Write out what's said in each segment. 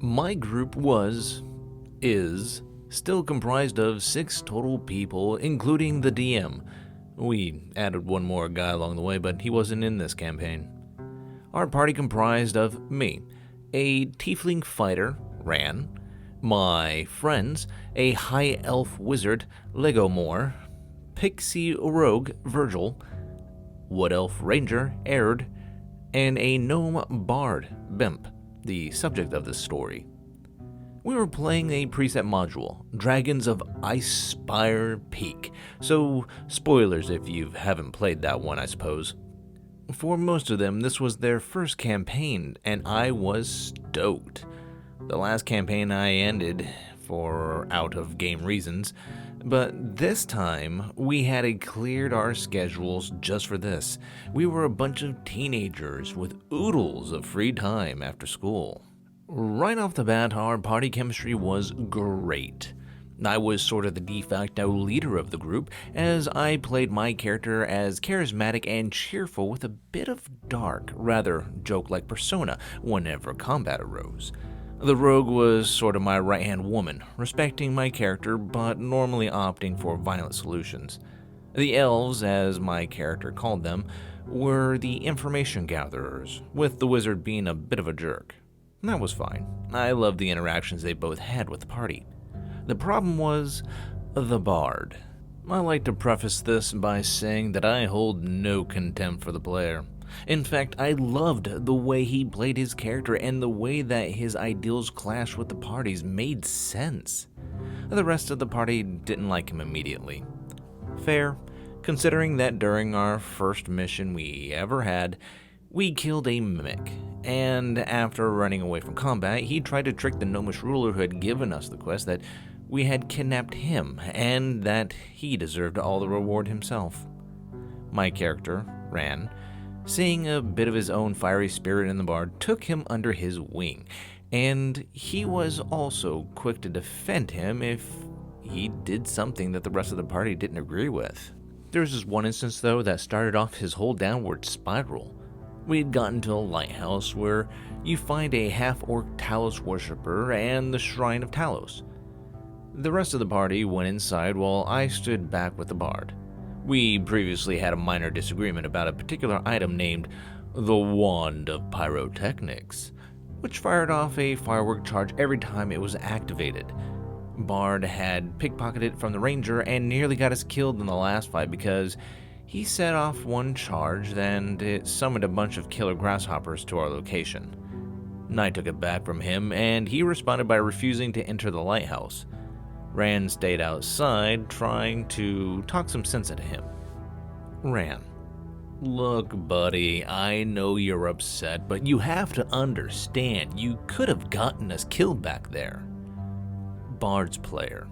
My group is still comprised of 6 total people, including the DM. We added one more guy along the way, but he wasn't in this campaign. Our party comprised of me, a tiefling fighter, Ran, my friends, a high elf wizard, Legomore, pixie rogue, Virgil, wood elf ranger, Aird, and a gnome bard, Bimp, the subject of this story. We were playing a preset module, Dragons of Icespire Peak, so spoilers if you haven't played that one, I suppose. For most of them, this was their first campaign, and I was stoked. The last campaign I ended for out-of-game reasons, but this time we had cleared our schedules just for this. We were a bunch of teenagers with oodles of free time after school. Right off the bat, our party chemistry was great. I was sort of the de facto leader of the group, as I played my character as charismatic and cheerful with a bit of dark, rather joke-like persona whenever combat arose. The rogue was sort of my right-hand woman, respecting my character but normally opting for violent solutions. The elves, as my character called them, were the information gatherers, with the wizard being a bit of a jerk. That was fine. I loved the interactions they both had with the party. The problem was the bard. I like to preface this by saying that I hold no contempt for the player. In fact, I loved the way he played his character and the way that his ideals clashed with the party's made sense. The rest of the party didn't like him immediately. Fair, considering that during our first mission we ever had, we killed a mimic, and after running away from combat, he tried to trick the gnomish ruler who had given us the quest that we had kidnapped him, and that he deserved all the reward himself. My character, Ran, seeing a bit of his own fiery spirit in the bard, took him under his wing, and he was also quick to defend him if he did something that the rest of the party didn't agree with. There was this one instance, though, that started off his whole downward spiral. We had gotten to a lighthouse where you find a half-orc Talos worshipper and the Shrine of Talos. The rest of the party went inside while I stood back with the bard. We previously had a minor disagreement about a particular item named the Wand of Pyrotechnics, which fired off a firework charge every time it was activated. Bard had pickpocketed it from the ranger and nearly got us killed in the last fight because he set off one charge and it summoned a bunch of killer grasshoppers to our location. I took it back from him and he responded by refusing to enter the lighthouse. Ran stayed outside trying to talk some sense into him. Ran: "Look, buddy, I know you're upset, but you have to understand you could have gotten us killed back there." Bard's player: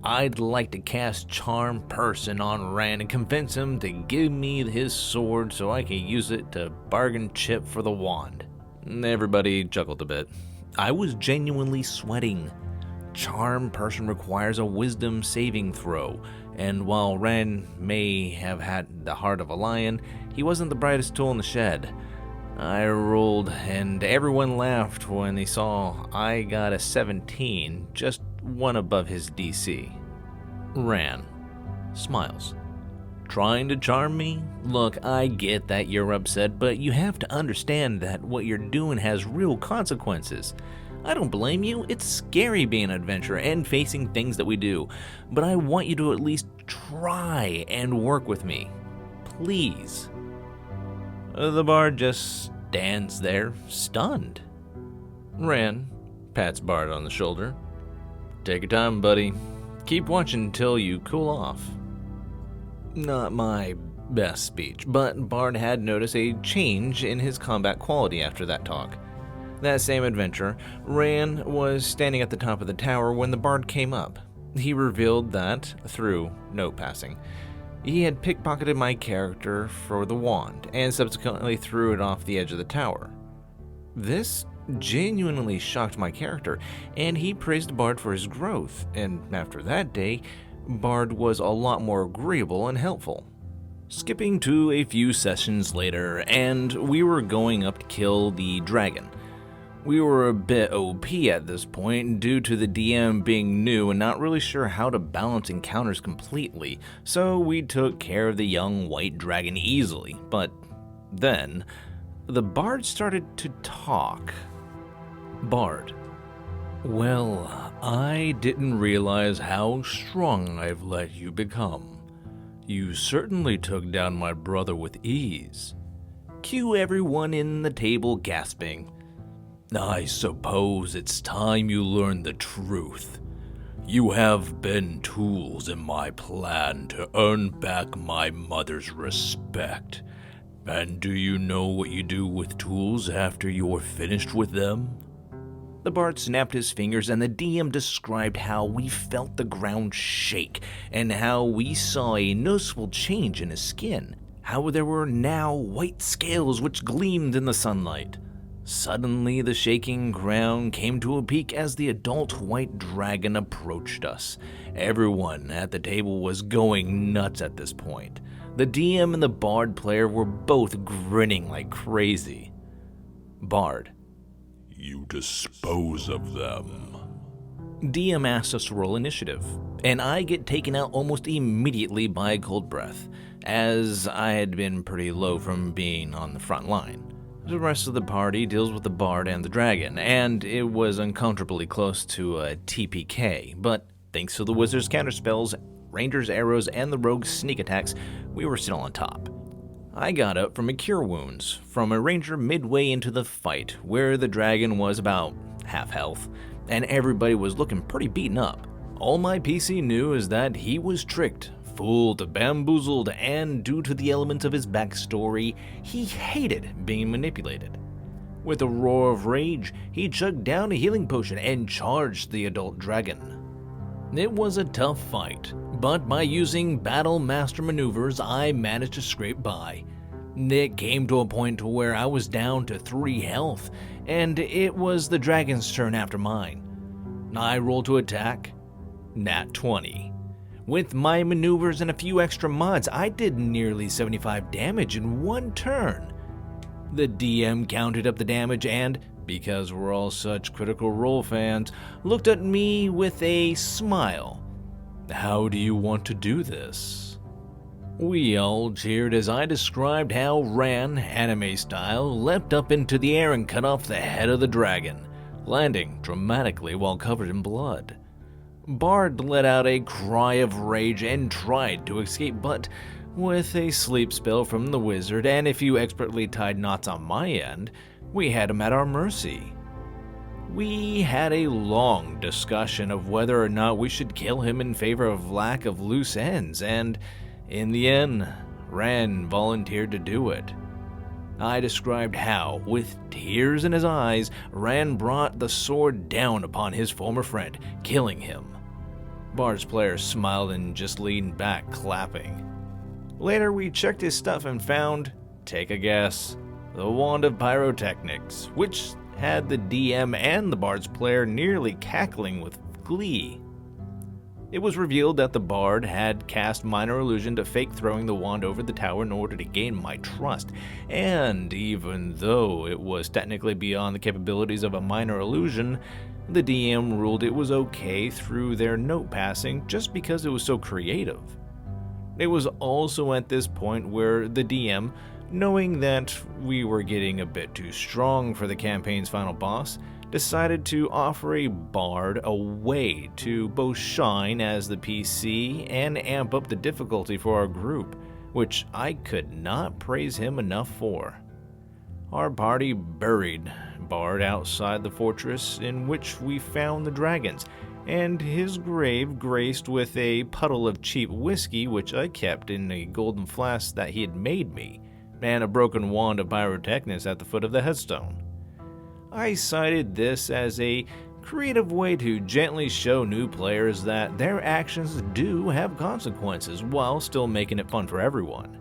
"I'd like to cast Charm Person on Ran and convince him to give me his sword so I can use it to bargain chip for the wand." Everybody chuckled a bit. I was genuinely sweating. Charm Person requires a wisdom saving throw, and while Ran may have had the heart of a lion, he wasn't the brightest tool in the shed. I rolled, and everyone laughed when they saw I got a 17, just one above his DC. Ran smiles. "Trying to charm me? Look, I get that you're upset, but you have to understand that what you're doing has real consequences. I don't blame you. It's scary being an adventurer and facing things that we do, but I want you to at least try and work with me. Please." The bard just stands there, stunned. Ran pats Bard on the shoulder. "Take your time, buddy. Keep watching until you cool off." Not my best speech, but Bard had noticed a change in his combat quality after that talk. That same adventure, Ran was standing at the top of the tower when the bard came up. He revealed that, through note passing, he had pickpocketed my character for the wand and subsequently threw it off the edge of the tower. This genuinely shocked my character, and he praised Bard for his growth, and after that day, Bard was a lot more agreeable and helpful. Skipping to a few sessions later, and we were going up to kill the dragon. We were a bit OP at this point due to the DM being new and not really sure how to balance encounters completely, so we took care of the young white dragon easily. But then, the bard started to talk. Bard. Well, I didn't realize how strong I've let you become. You certainly took down my brother with ease. Cue everyone in the table gasping. I suppose it's time you learn the truth. You have been tools in my plan to earn back my mother's respect. And do you know what you do with tools after you're finished with them? The bard snapped his fingers and the DM described how we felt the ground shake and how we saw a noticeable change in his skin, how there were now white scales which gleamed in the sunlight. Suddenly, the shaking ground came to a peak as the adult white dragon approached us. Everyone at the table was going nuts at this point. The DM and the bard player were both grinning like crazy. Bard. You dispose of them. DM asked us to roll initiative, and I get taken out almost immediately by a cold breath, as I had been pretty low from being on the front line. The rest of the party deals with the bard and the dragon, and it was uncomfortably close to a TPK, but thanks to the wizard's counterspells, ranger's arrows, and the rogue's sneak attacks, we were still on top. I got up from a cure wounds from a ranger midway into the fight, where the dragon was about half health, and everybody was looking pretty beaten up. All my PC knew is that he was tricked, fooled, bamboozled, and due to the elements of his backstory, he hated being manipulated. With a roar of rage, he chugged down a healing potion and charged the adult dragon. It was a tough fight, but by using battle master maneuvers, I managed to scrape by. It came to a point to where I was down to 3 health, and it was the dragon's turn after mine. I rolled to attack, nat 20. With my maneuvers and a few extra mods, I did nearly 75 damage in one turn. The DM counted up the damage and, because we're all such Critical Role fans, looked at me with a smile. How do you want to do this? We all cheered as I described how Ran, anime style, leapt up into the air and cut off the head of the dragon, landing dramatically while covered in blood. Bard let out a cry of rage and tried to escape, but with a sleep spell from the wizard and a few expertly tied knots on my end, we had him at our mercy. We had a long discussion of whether or not we should kill him in favor of lack of loose ends, and in the end, Ran volunteered to do it. I described how, with tears in his eyes, Ran brought the sword down upon his former friend, killing him. Bard's player smiled and just leaned back, clapping. Later, we checked his stuff and found, take a guess, the Wand of Pyrotechnics, which had the DM and the Bard's player nearly cackling with glee. It was revealed that the Bard had cast Minor Illusion to fake throwing the wand over the tower in order to gain my trust, and even though it was technically beyond the capabilities of a Minor Illusion, the DM ruled it was okay through their note passing just because it was so creative. It was also at this point where the DM, knowing that we were getting a bit too strong for the campaign's final boss, decided to offer a bard a way to both shine as the PC and amp up the difficulty for our group, which I could not praise him enough for. Our party buried Bard outside the fortress in which we found the dragons, and his grave graced with a puddle of cheap whiskey which I kept in a golden flask that he had made me, and a broken wand of pyrotechnics at the foot of the headstone. I cited this as a creative way to gently show new players that their actions do have consequences while still making it fun for everyone.